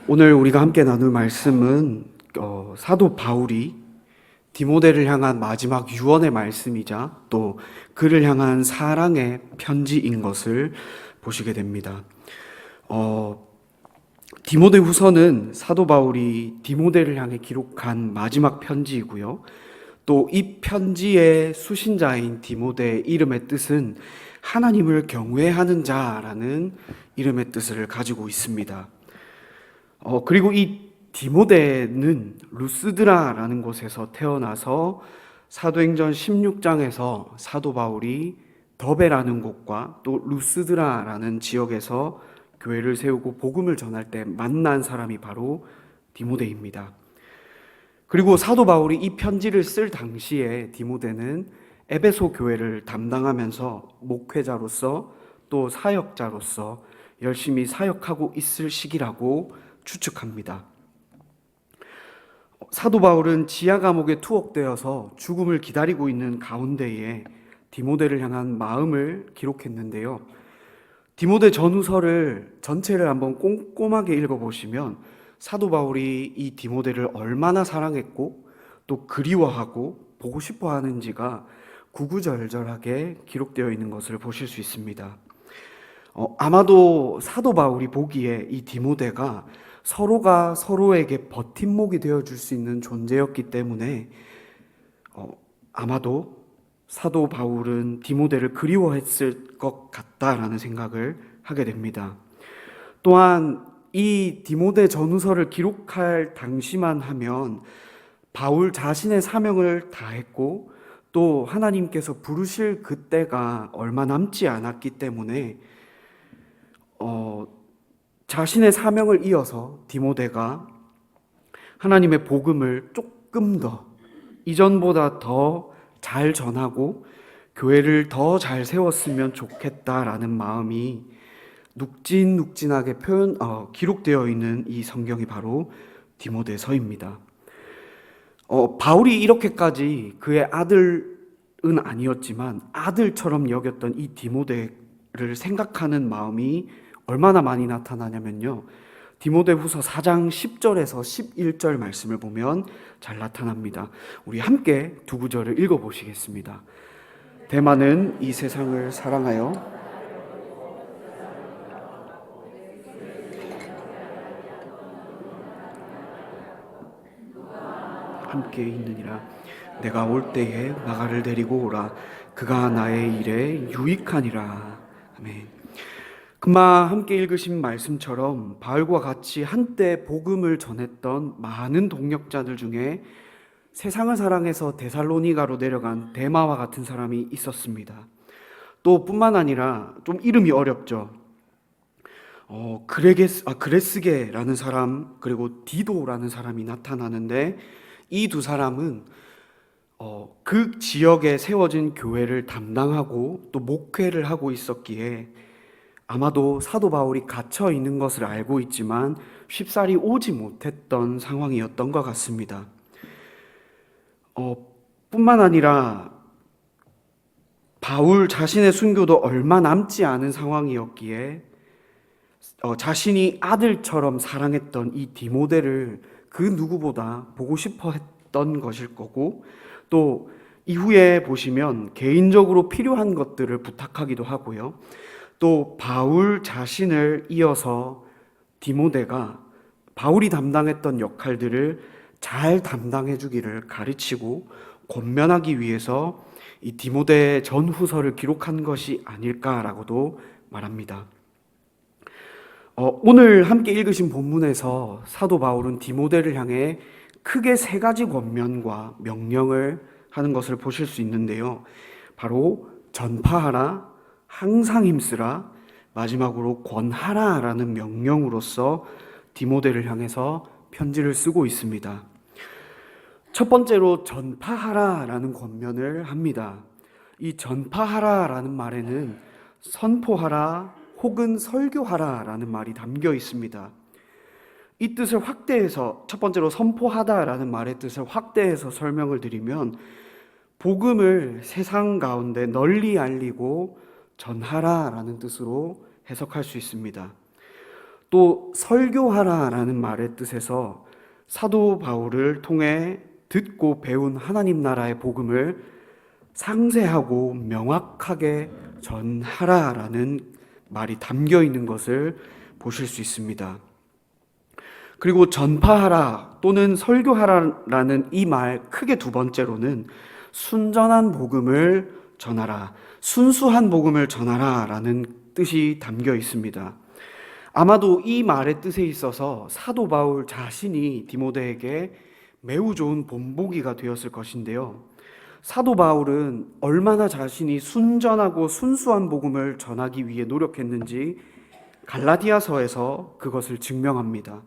오늘 우리가 함께 나눌 말씀은 사도 바울이 디모데를 향한 마지막 유언의 말씀이자 또 그를 향한 사랑의 편지인 것을 보시게 됩니다. 디모데 후서는 사도 바울이 디모데를 향해 기록한 마지막 편지이고요. 또 이 편지의 수신자인 디모데의 이름의 뜻은 하나님을 경외하는 자라는 이름의 뜻을 가지고 있습니다. 그리고 이 디모데는 루스드라라는 곳에서 태어나서 사도행전 16장에서 사도 바울이 더베라는 곳과 또 루스드라라는 지역에서 교회를 세우고 복음을 전할 때 만난 사람이 바로 디모데입니다. 그리고 사도 바울이 이 편지를 쓸 당시에 디모데는 에베소 교회를 담당하면서 목회자로서 또 사역자로서 열심히 사역하고 있을 시기라고 추측합니다. 사도 바울은 지하 감옥에 투옥되어서 죽음을 기다리고 있는 가운데에 디모데를 향한 마음을 기록했는데요. 디모데 전후서를 전체를 한번 꼼꼼하게 읽어보시면 사도 바울이 이 디모데를 얼마나 사랑했고 또 그리워하고 보고 싶어 하는지가 구구절절하게 기록되어 있는 것을 보실 수 있습니다. 아마도 사도 바울이 보기에 이 디모데가 서로가 서로에게 버팀목이 되어줄 수 있는 존재였기 때문에 아마도 사도 바울은 디모데를 그리워했을 것 같다라는 생각을 하게 됩니다. 또한 이 디모데 전후서를 기록할 당시만 하면 바울 자신의 사명을 다했고 또 하나님께서 부르실 그때가 얼마 남지 않았기 때문에 자신의 사명을 이어서 디모데가 하나님의 복음을 조금 더 이전보다 더 잘 전하고 교회를 더 잘 세웠으면 좋겠다라는 마음이 눅진눅진하게 기록되어 있는 이 성경이 바로 디모데서입니다. 바울이 이렇게까지 그의 아들은 아니었지만 아들처럼 여겼던 이 디모데를 생각하는 마음이 얼마나 많이 나타나냐면요. 디모데후서 4장 10절에서 11절 말씀을 보면 잘 나타납니다. 우리 함께 두 구절을 읽어보시겠습니다. 대만은 이 세상을 사랑하여 함께 있느니라. 내가 올 때에 나가를 데리고 오라. 그가 나의 일에 유익하니라. 아멘. 금방 함께 읽으신 말씀처럼 바울과 같이 한때 복음을 전했던 많은 동역자들 중에 세상을 사랑해서 데살로니가로 내려간 데마와 같은 사람이 있었습니다. 또 뿐만 아니라 좀 이름이 어렵죠. 그레스게라는 사람 그리고 디도라는 사람이 나타나는데 이 두 사람은 그 지역에 세워진 교회를 담당하고 또 목회를 하고 있었기에 아마도 사도 바울이 갇혀 있는 것을 알고 있지만 쉽사리 오지 못했던 상황이었던 것 같습니다. 뿐만 아니라 바울 자신의 순교도 얼마 남지 않은 상황이었기에 자신이 아들처럼 사랑했던 이 디모데를 그 누구보다 보고 싶어 했던 것일 거고 또 이후에 보시면 개인적으로 필요한 것들을 부탁하기도 하고요. 또 바울 자신을 이어서 디모데가 바울이 담당했던 역할들을 잘 담당해 주기를 가르치고 권면하기 위해서 이 디모데 전후서를 기록한 것이 아닐까라고도 말합니다. 오늘 함께 읽으신 본문에서 사도 바울은 디모데를 향해 크게 세 가지 권면과 명령을 하는 것을 보실 수 있는데요. 바로 전파하라, 항상 힘쓰라, 마지막으로 권하라라는 명령으로서 디모데를 향해서 편지를 쓰고 있습니다. 첫 번째로 전파하라라는 권면을 합니다. 이 전파하라라는 말에는 선포하라 혹은 설교하라라는 말이 담겨 있습니다. 이 뜻을 확대해서 첫 번째로 선포하다라는 말의 뜻을 확대해서 설명을 드리면 복음을 세상 가운데 널리 알리고 전하라라는 뜻으로 해석할 수 있습니다. 또 설교하라라는 말의 뜻에서 사도 바울을 통해 듣고 배운 하나님 나라의 복음을 상세하고 명확하게 전하라라는 말이 담겨 있는 것을 보실 수 있습니다. 그리고 전파하라 또는 설교하라라는 이 말 크게 두 번째로는 순전한 복음을 전하라, 순수한 복음을 전하라라는 뜻이 담겨 있습니다. 아마도 이 말의 뜻에 있어서 사도 바울 자신이 디모데에게 매우 좋은 본보기가 되었을 것인데요. 사도 바울은 얼마나 자신이 순전하고 순수한 복음을 전하기 위해 노력했는지 갈라디아서에서 그것을 증명합니다.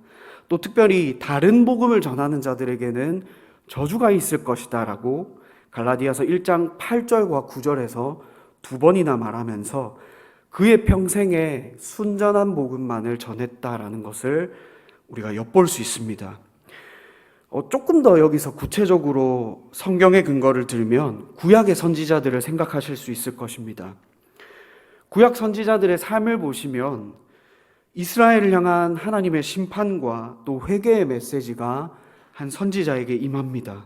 또 특별히 다른 복음을 전하는 자들에게는 저주가 있을 것이다 라고 갈라디아서 1장 8절과 9절에서 두 번이나 말하면서 그의 평생에 순전한 복음만을 전했다라는 것을 우리가 엿볼 수 있습니다. 조금 더 여기서 구체적으로 성경의 근거를 들면 구약의 선지자들을 생각하실 수 있을 것입니다. 구약 선지자들의 삶을 보시면 이스라엘을 향한 하나님의 심판과 또 회개의 메시지가 한 선지자에게 임합니다.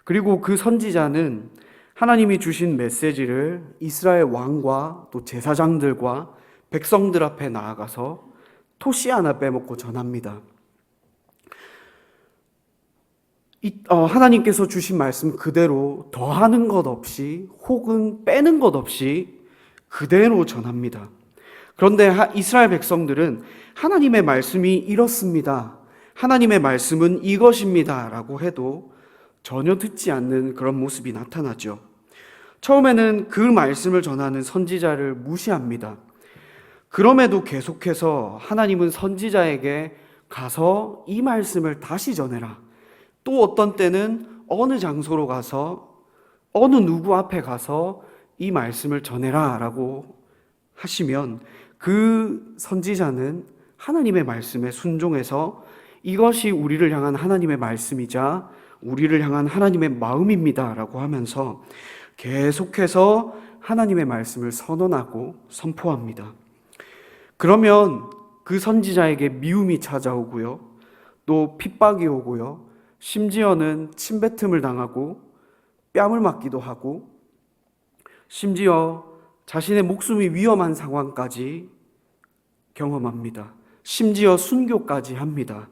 그리고 그 선지자는 하나님이 주신 메시지를 이스라엘 왕과 또 제사장들과 백성들 앞에 나아가서 토시 하나 빼먹고 전합니다. 하나님께서 주신 말씀 그대로 더하는 것 없이 혹은 빼는 것 없이 그대로 전합니다. 그런데 이스라엘 백성들은 하나님의 말씀이 이렇습니다, 하나님의 말씀은 이것입니다 라고 해도 전혀 듣지 않는 그런 모습이 나타나죠. 처음에는 그 말씀을 전하는 선지자를 무시합니다. 그럼에도 계속해서 하나님은 선지자에게 가서 이 말씀을 다시 전해라, 또 어떤 때는 어느 장소로 가서 어느 누구 앞에 가서 이 말씀을 전해라 라고 하시면 그 선지자는 하나님의 말씀에 순종해서 이것이 우리를 향한 하나님의 말씀이자 우리를 향한 하나님의 마음입니다 라고 하면서 계속해서 하나님의 말씀을 선언하고 선포합니다. 그러면 그 선지자에게 미움이 찾아오고요, 또 핍박이 오고요, 심지어는 침뱉음을 당하고 뺨을 맞기도 하고 심지어 자신의 목숨이 위험한 상황까지 경험합니다. 심지어 순교까지 합니다.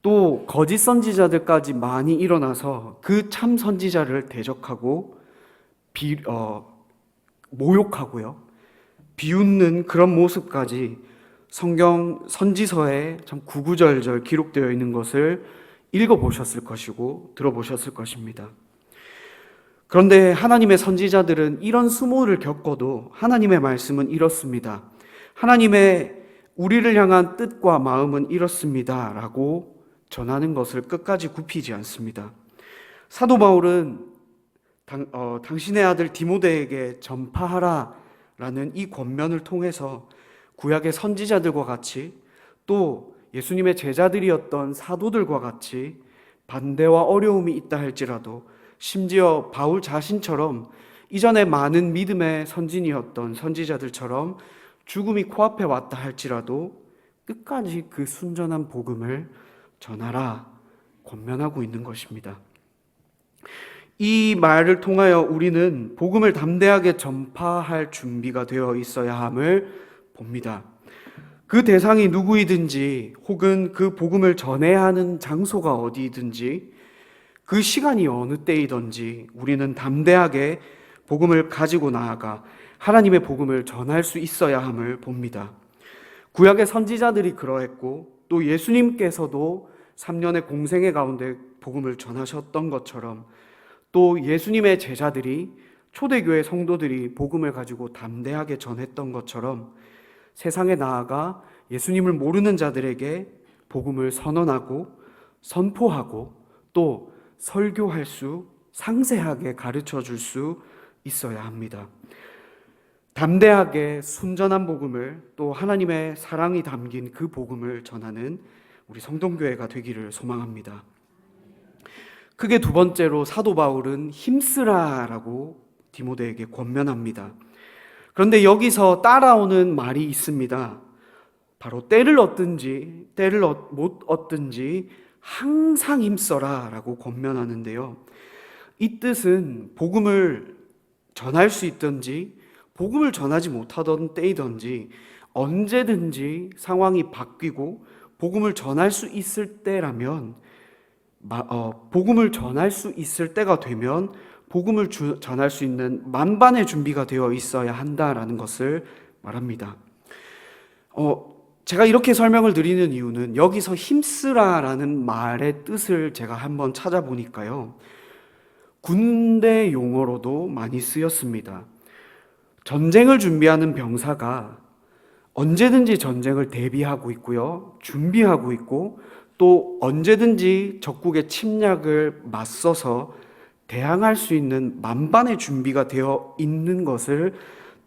또 거짓 선지자들까지 많이 일어나서 그 참 선지자를 대적하고 모욕하고요, 비웃는 그런 모습까지 성경 선지서에 참 구구절절 기록되어 있는 것을 읽어보셨을 것이고 들어보셨을 것입니다. 그런데 하나님의 선지자들은 이런 수모를 겪어도 하나님의 말씀은 이렇습니다, 하나님의 우리를 향한 뜻과 마음은 이렇습니다 라고 전하는 것을 끝까지 굽히지 않습니다. 사도 바울은 당신의 아들 디모데에게 전파하라 라는 이 권면을 통해서 구약의 선지자들과 같이 또 예수님의 제자들이었던 사도들과 같이 반대와 어려움이 있다 할지라도 심지어 바울 자신처럼 이전에 많은 믿음의 선진이었던 선지자들처럼 죽음이 코앞에 왔다 할지라도 끝까지 그 순전한 복음을 전하라 권면하고 있는 것입니다. 이 말을 통하여 우리는 복음을 담대하게 전파할 준비가 되어 있어야 함을 봅니다. 그 대상이 누구이든지 혹은 그 복음을 전해야 하는 장소가 어디든지 그 시간이 어느 때이든지 우리는 담대하게 복음을 가지고 나아가 하나님의 복음을 전할 수 있어야 함을 봅니다. 구약의 선지자들이 그러했고 또 예수님께서도 3년의 공생애 가운데 복음을 전하셨던 것처럼 또 예수님의 제자들이 초대교회 성도들이 복음을 가지고 담대하게 전했던 것처럼 세상에 나아가 예수님을 모르는 자들에게 복음을 선언하고 선포하고 또 설교할 수, 상세하게 가르쳐 줄 수 있어야 합니다. 담대하게 순전한 복음을 또 하나님의 사랑이 담긴 그 복음을 전하는 우리 성동교회가 되기를 소망합니다. 크게 두 번째로 사도 바울은 힘쓰라라고 디모데에게 권면합니다. 그런데 여기서 따라오는 말이 있습니다. 바로 때를 얻든지 때를 못 얻든지 항상 힘써라 라고 권면하는데요. 이 뜻은 복음을 전할 수 있든지 복음을 전하지 못하던 때이든지 언제든지 상황이 바뀌고 복음을 전할 수 있을 때라면 복음을 전할 수 있을 때가 되면 복음을 전할 수 있는 만반의 준비가 되어 있어야 한다라는 것을 말합니다. 제가 이렇게 설명을 드리는 이유는 여기서 힘쓰라라는 말의 뜻을 제가 한번 찾아보니까요. 군대 용어로도 많이 쓰였습니다. 전쟁을 준비하는 병사가 언제든지 전쟁을 대비하고 있고요. 준비하고 있고 또 언제든지 적국의 침략을 맞서서 대항할 수 있는 만반의 준비가 되어 있는 것을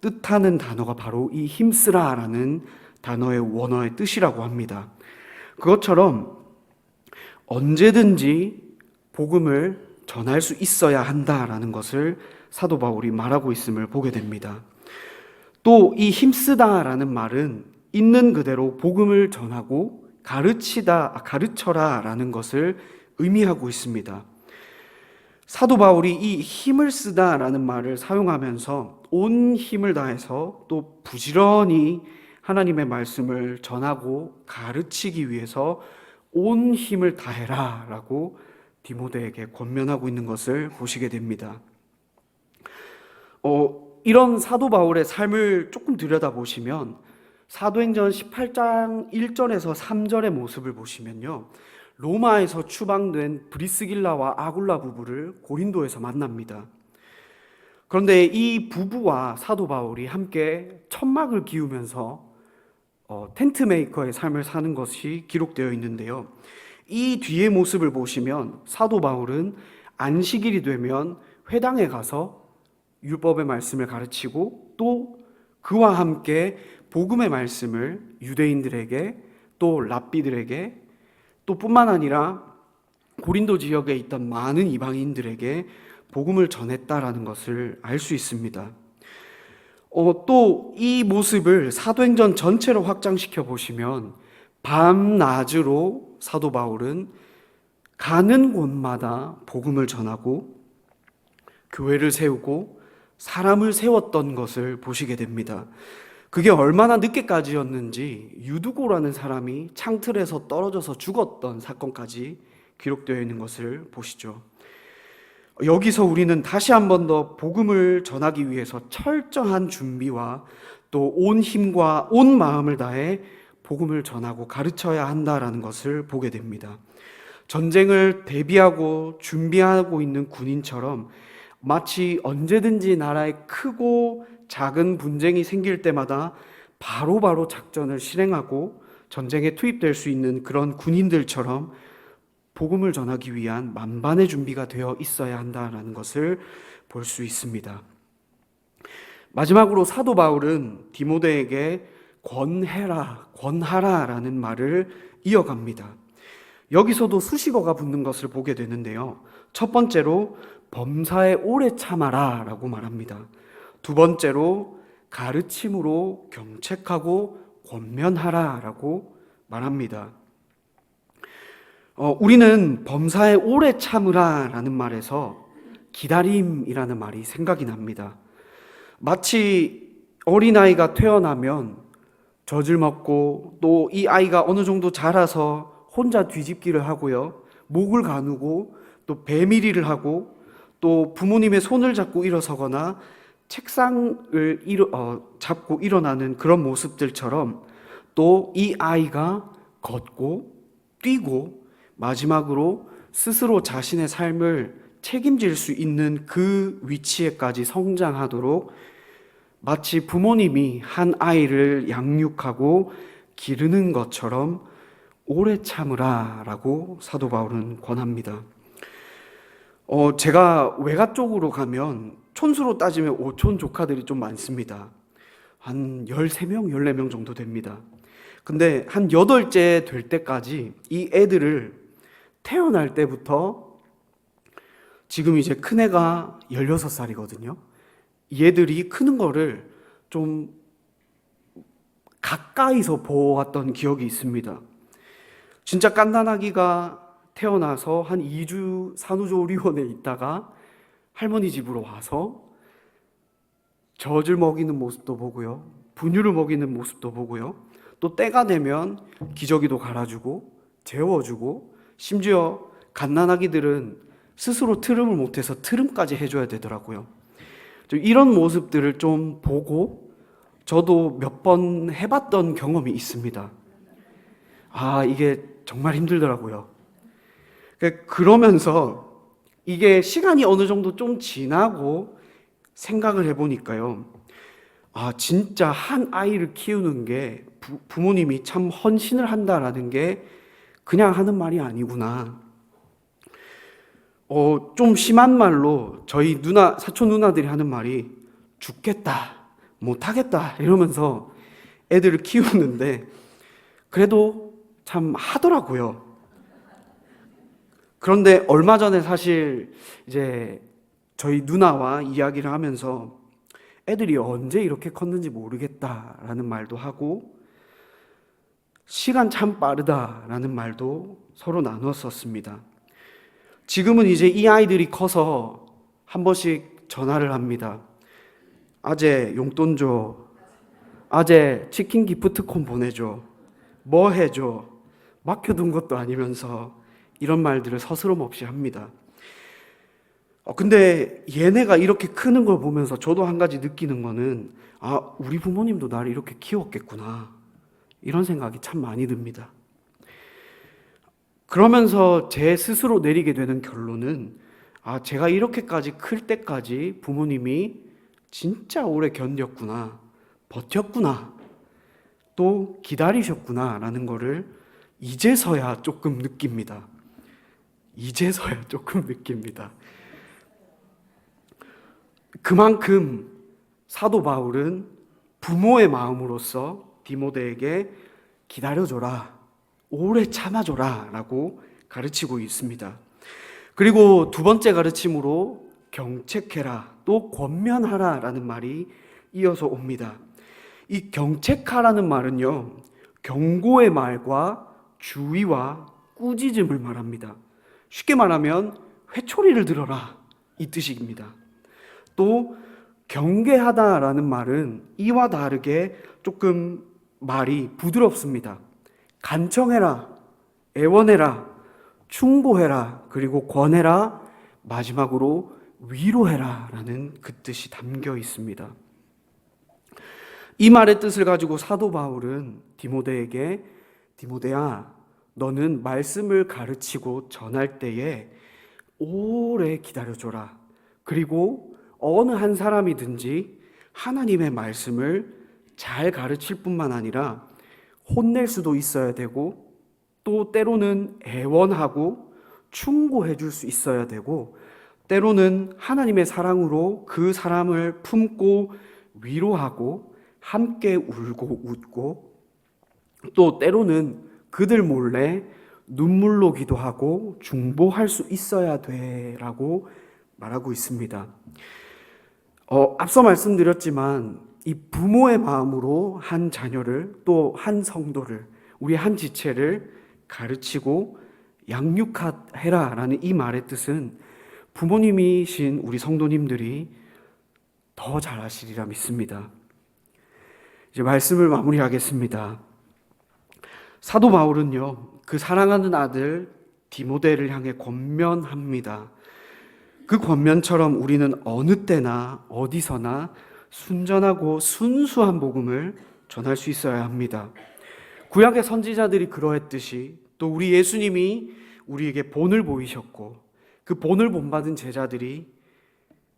뜻하는 단어가 바로 이 힘쓰라라는 단어의 원어의 뜻이라고 합니다. 그것처럼 언제든지 복음을 전할 수 있어야 한다라는 것을 사도 바울이 말하고 있음을 보게 됩니다. 또 이 힘쓰다라는 말은 있는 그대로 복음을 전하고 가르쳐라라는 것을 의미하고 있습니다. 사도 바울이 이 힘을 쓰다라는 말을 사용하면서 온 힘을 다해서 또 부지런히 하나님의 말씀을 전하고 가르치기 위해서 온 힘을 다해라 라고 디모데에게 권면하고 있는 것을 보시게 됩니다. 이런 사도 바울의 삶을 조금 들여다보시면 사도행전 18장 1절에서 3절의 모습을 보시면요. 로마에서 추방된 브리스길라와 아굴라 부부를 고린도에서 만납니다. 그런데 이 부부와 사도 바울이 함께 천막을 기우면서 텐트 메이커의 삶을 사는 것이 기록되어 있는데요. 이 뒤의 모습을 보시면 사도 바울은 안식일이 되면 회당에 가서 율법의 말씀을 가르치고 또 그와 함께 복음의 말씀을 유대인들에게 또 랍비들에게 또 뿐만 아니라 고린도 지역에 있던 많은 이방인들에게 복음을 전했다라는 것을 알 수 있습니다. 또 이 모습을 사도행전 전체로 확장시켜 보시면 밤낮으로 사도 바울은 가는 곳마다 복음을 전하고 교회를 세우고 사람을 세웠던 것을 보시게 됩니다. 그게 얼마나 늦게까지였는지 유두고라는 사람이 창틀에서 떨어져서 죽었던 사건까지 기록되어 있는 것을 보시죠. 여기서 우리는 다시 한 번 더 복음을 전하기 위해서 철저한 준비와 또 온 힘과 온 마음을 다해 복음을 전하고 가르쳐야 한다라는 것을 보게 됩니다. 전쟁을 대비하고 준비하고 있는 군인처럼 마치 언제든지 나라에 크고 작은 분쟁이 생길 때마다 바로바로 작전을 실행하고 전쟁에 투입될 수 있는 그런 군인들처럼 복음을 전하기 위한 만반의 준비가 되어 있어야 한다는 것을 볼 수 있습니다. 마지막으로 사도 바울은 디모데에게 권하라라는 말을 이어갑니다. 여기서도 수식어가 붙는 것을 보게 되는데요. 첫 번째로 범사에 오래 참아라 라고 말합니다. 두 번째로 가르침으로 경책하고 권면하라 라고 말합니다. 우리는 범사에 오래 참으라 라는 말에서 기다림이라는 말이 생각이 납니다. 마치 어린아이가 태어나면 젖을 먹고 또 이 아이가 어느 정도 자라서 혼자 뒤집기를 하고요. 목을 가누고 또 배밀이를 하고 또 부모님의 손을 잡고 일어서거나 책상을 잡고 일어나는 그런 모습들처럼 또 이 아이가 걷고 뛰고 마지막으로 스스로 자신의 삶을 책임질 수 있는 그 위치에까지 성장하도록 마치 부모님이 한 아이를 양육하고 기르는 것처럼 오래 참으라 라고 사도 바울은 권합니다. 제가 외가 쪽으로 가면 촌수로 따지면 오촌 조카들이 좀 많습니다. 한 13명, 14명 정도 됩니다. 근데 한 8째 될 때까지 이 애들을 태어날 때부터 지금 이제 큰애가 16살이거든요. 얘들이 크는 거를 좀 가까이서 보았던 기억이 있습니다. 진짜 갓난아기가 태어나서 한 2주 산후조리원에 있다가 할머니 집으로 와서 젖을 먹이는 모습도 보고요. 분유를 먹이는 모습도 보고요. 또 때가 되면 기저귀도 갈아주고 재워주고, 심지어 갓난아기들은 스스로 트름을 못해서 트름까지 해줘야 되더라고요. 이런 모습들을 좀 보고 저도 몇 번 해봤던 경험이 있습니다. 이게 정말 힘들더라고요. 그러면서 이게 시간이 어느 정도 좀 지나고 생각을 해보니까요. 진짜 한 아이를 키우는 게 부모님이 참 헌신을 한다라는 게 그냥 하는 말이 아니구나. 좀 심한 말로 저희 사촌 누나들이 하는 말이 죽겠다, 못하겠다 이러면서 애들을 키우는데 그래도 참 하더라고요. 그런데 얼마 전에 사실 이제 저희 누나와 이야기를 하면서 애들이 언제 이렇게 컸는지 모르겠다라는 말도 하고 시간 참 빠르다라는 말도 서로 나눴었습니다. 지금은 이제 이 아이들이 커서 한 번씩 전화를 합니다. 아재 용돈 줘. 아재 치킨 기프트콘 보내줘. 뭐 해줘. 맡겨둔 것도 아니면서 이런 말들을 서스럼 없이 합니다. 근데 얘네가 이렇게 크는 걸 보면서 저도 한 가지 느끼는 거는 우리 부모님도 나를 이렇게 키웠겠구나. 이런 생각이 참 많이 듭니다. 그러면서 제 스스로 내리게 되는 결론은 제가 이렇게까지 클 때까지 부모님이 진짜 오래 견뎠구나, 버텼구나, 또 기다리셨구나 라는 거를 이제서야 조금 느낍니다. 그만큼 사도 바울은 부모의 마음으로서 디모데에게 기다려줘라, 오래 참아줘라 라고 가르치고 있습니다. 그리고 두 번째 가르침으로 경책해라, 또 권면하라 라는 말이 이어서 옵니다. 이 경책하라는 말은요, 경고의 말과 주의와 꾸짖음을 말합니다. 쉽게 말하면 회초리를 들어라 이 뜻입니다. 또 경계하다라는 말은 이와 다르게 조금 말이 부드럽습니다. 간청해라, 애원해라, 충고해라, 그리고 권해라, 마지막으로 위로해라 라는 그 뜻이 담겨 있습니다. 이 말의 뜻을 가지고 사도 바울은 디모데에게 디모데야, 너는 말씀을 가르치고 전할 때에 오래 기다려줘라. 그리고 어느 한 사람이든지 하나님의 말씀을 잘 가르칠 뿐만 아니라 혼낼 수도 있어야 되고, 또 때로는 애원하고 충고해 줄 수 있어야 되고, 때로는 하나님의 사랑으로 그 사람을 품고 위로하고 함께 울고 웃고, 또 때로는 그들 몰래 눈물로 기도하고 중보할 수 있어야 돼라고 말하고 있습니다. 앞서 말씀드렸지만 이 부모의 마음으로 한 자녀를, 또 한 성도를, 우리 한 지체를 가르치고 양육해라 라는 이 말의 뜻은 부모님이신 우리 성도님들이 더 잘하시리라 믿습니다. 이제 말씀을 마무리하겠습니다. 사도 바울은요, 그 사랑하는 아들 디모데를 향해 권면합니다. 그 권면처럼 우리는 어느 때나 어디서나 순전하고 순수한 복음을 전할 수 있어야 합니다. 구약의 선지자들이 그러했듯이 또 우리 예수님이 우리에게 본을 보이셨고, 그 본을 본받은 제자들이,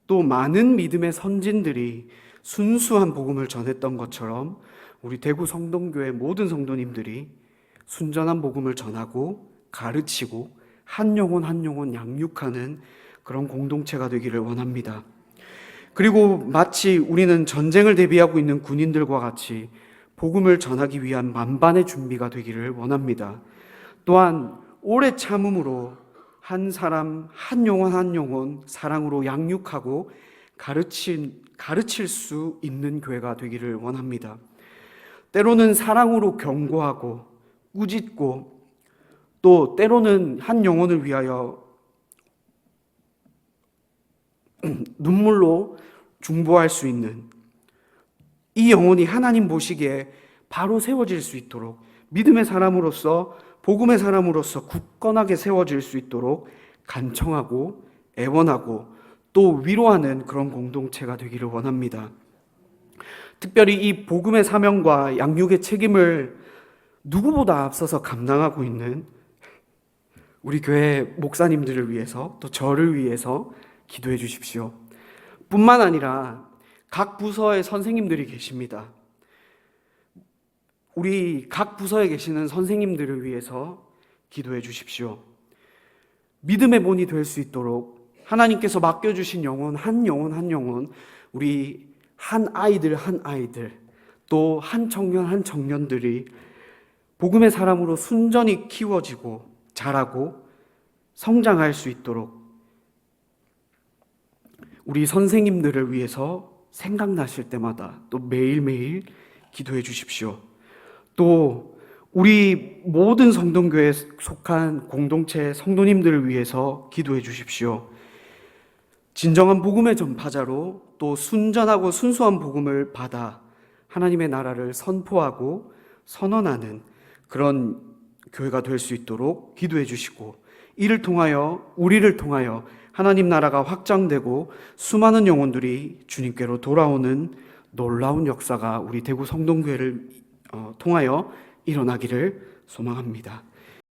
또 많은 믿음의 선진들이 순수한 복음을 전했던 것처럼 우리 대구 성동교회 모든 성도님들이 순전한 복음을 전하고 가르치고 한 영혼 한 영혼 양육하는 그런 공동체가 되기를 원합니다. 그리고 마치 우리는 전쟁을 대비하고 있는 군인들과 같이 복음을 전하기 위한 만반의 준비가 되기를 원합니다. 또한 오래 참음으로 한 사람 한 영혼 한 영혼 사랑으로 양육하고 가르칠 수 있는 교회가 되기를 원합니다. 때로는 사랑으로 경고하고 꾸짖고 또 때로는 한 영혼을 위하여 눈물로 중보할 수 있는 이 영혼이 하나님 보시기에 바로 세워질 수 있도록 믿음의 사람으로서 복음의 사람으로서 굳건하게 세워질 수 있도록 간청하고 애원하고 또 위로하는 그런 공동체가 되기를 원합니다. 특별히 이 복음의 사명과 양육의 책임을 누구보다 앞서서 감당하고 있는 우리 교회 목사님들을 위해서 또 저를 위해서 기도해 주십시오. 뿐만 아니라 각 부서의 선생님들이 계십니다. 우리 각 부서에 계시는 선생님들을 위해서 기도해 주십시오. 믿음의 본이 될 수 있도록 하나님께서 맡겨주신 영혼 한 영혼 우리 한 아이들 또 한 청년들이 복음의 사람으로 순전히 키워지고 자라고 성장할 수 있도록 우리 선생님들을 위해서 생각나실 때마다 또 매일매일 기도해 주십시오. 또 우리 모든 성동교회에 속한 공동체 성도님들을 위해서 기도해 주십시오. 진정한 복음의 전파자로 또 순전하고 순수한 복음을 받아 하나님의 나라를 선포하고 선언하는 그런 교회가 될 수 있도록 기도해 주시고 이를 통하여 우리를 통하여 하나님 나라가 확장되고 수많은 영혼들이 주님께로 돌아오는 놀라운 역사가 우리 대구 성동교회를 통하여 일어나기를 소망합니다.